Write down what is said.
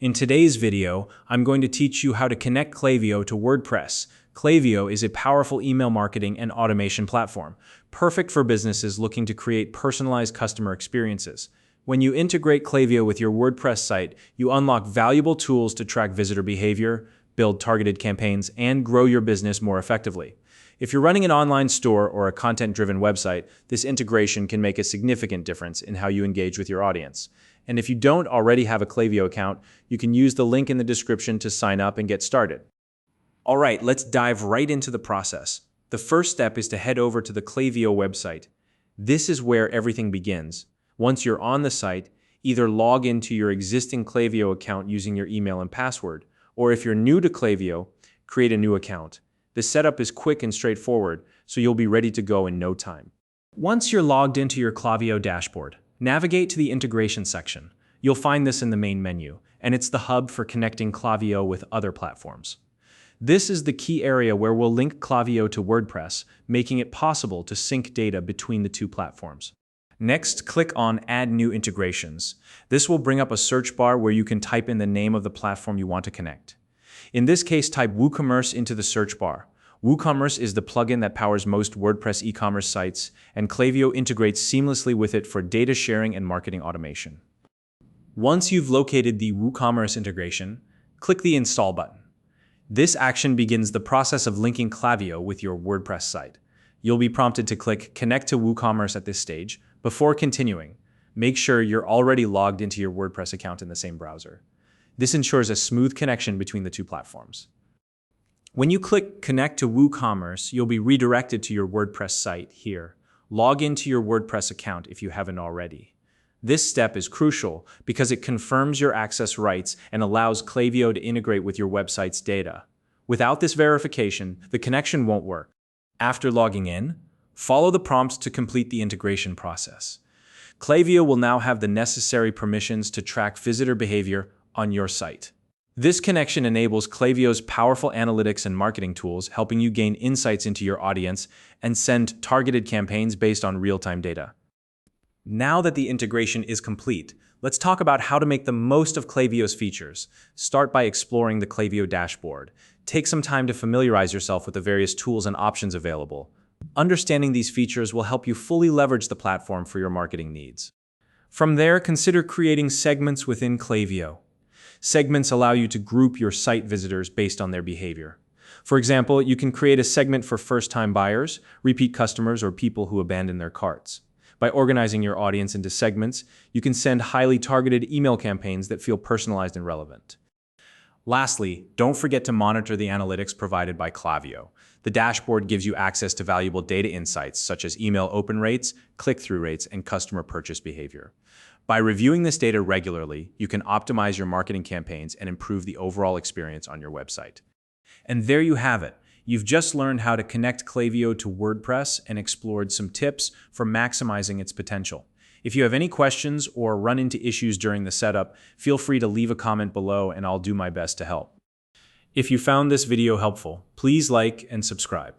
In today's video, I'm going to teach you how to connect Klaviyo to WordPress. Klaviyo is a powerful email marketing and automation platform, perfect for businesses looking to create personalized customer experiences. When you integrate Klaviyo with your WordPress site, you unlock valuable tools to track visitor behavior, build targeted campaigns, and grow your business more effectively. If you're running an online store or a content-driven website, this integration can make a significant difference in how you engage with your audience. And if you don't already have a Klaviyo account, you can use the link in the description to sign up and get started. All right, let's dive right into the process. The first step is to head over to the Klaviyo website. This is where everything begins. Once you're on the site, either log into your existing Klaviyo account using your email and password, or if you're new to Klaviyo, create a new account. The setup is quick and straightforward, so you'll be ready to go in no time. Once you're logged into your Klaviyo dashboard, navigate to the integration section. You'll find this in the main menu, and it's the hub for connecting Klaviyo with other platforms. This is the key area where we'll link Klaviyo to WordPress, making it possible to sync data between the two platforms. Next, click on Add New Integrations. This will bring up a search bar where you can type in the name of the platform you want to connect. In this case, type WooCommerce into the search bar. WooCommerce is the plugin that powers most WordPress e-commerce sites, and Klaviyo integrates seamlessly with it for data sharing and marketing automation. Once you've located the WooCommerce integration, click the Install button. This action begins the process of linking Klaviyo with your WordPress site. You'll be prompted to click Connect to WooCommerce at this stage. Before continuing, make sure you're already logged into your WordPress account in the same browser. This ensures a smooth connection between the two platforms. When you click Connect to WooCommerce, you'll be redirected to your WordPress site here. Log into your WordPress account if you haven't already. This step is crucial because it confirms your access rights and allows Klaviyo to integrate with your website's data. Without this verification, the connection won't work. After logging in, follow the prompts to complete the integration process. Klaviyo will now have the necessary permissions to track visitor behavior on your site. This connection enables Klaviyo's powerful analytics and marketing tools, helping you gain insights into your audience and send targeted campaigns based on real-time data. Now that the integration is complete, let's talk about how to make the most of Klaviyo's features. Start by exploring the Klaviyo dashboard. Take some time to familiarize yourself with the various tools and options available. Understanding these features will help you fully leverage the platform for your marketing needs. From there, consider creating segments within Klaviyo. Segments allow you to group your site visitors based on their behavior. For example, you can create a segment for first-time buyers, repeat customers, or people who abandon their carts. By organizing your audience into segments, you can send highly targeted email campaigns that feel personalized and relevant. Lastly, don't forget to monitor the analytics provided by Klaviyo. The dashboard gives you access to valuable data insights such as email open rates, click-through rates, and customer purchase behavior. By reviewing this data regularly, you can optimize your marketing campaigns and improve the overall experience on your website. And there you have it. You've just learned how to connect Klaviyo to WordPress and explored some tips for maximizing its potential. If you have any questions or run into issues during the setup, feel free to leave a comment below and I'll do my best to help. If you found this video helpful, please like and subscribe.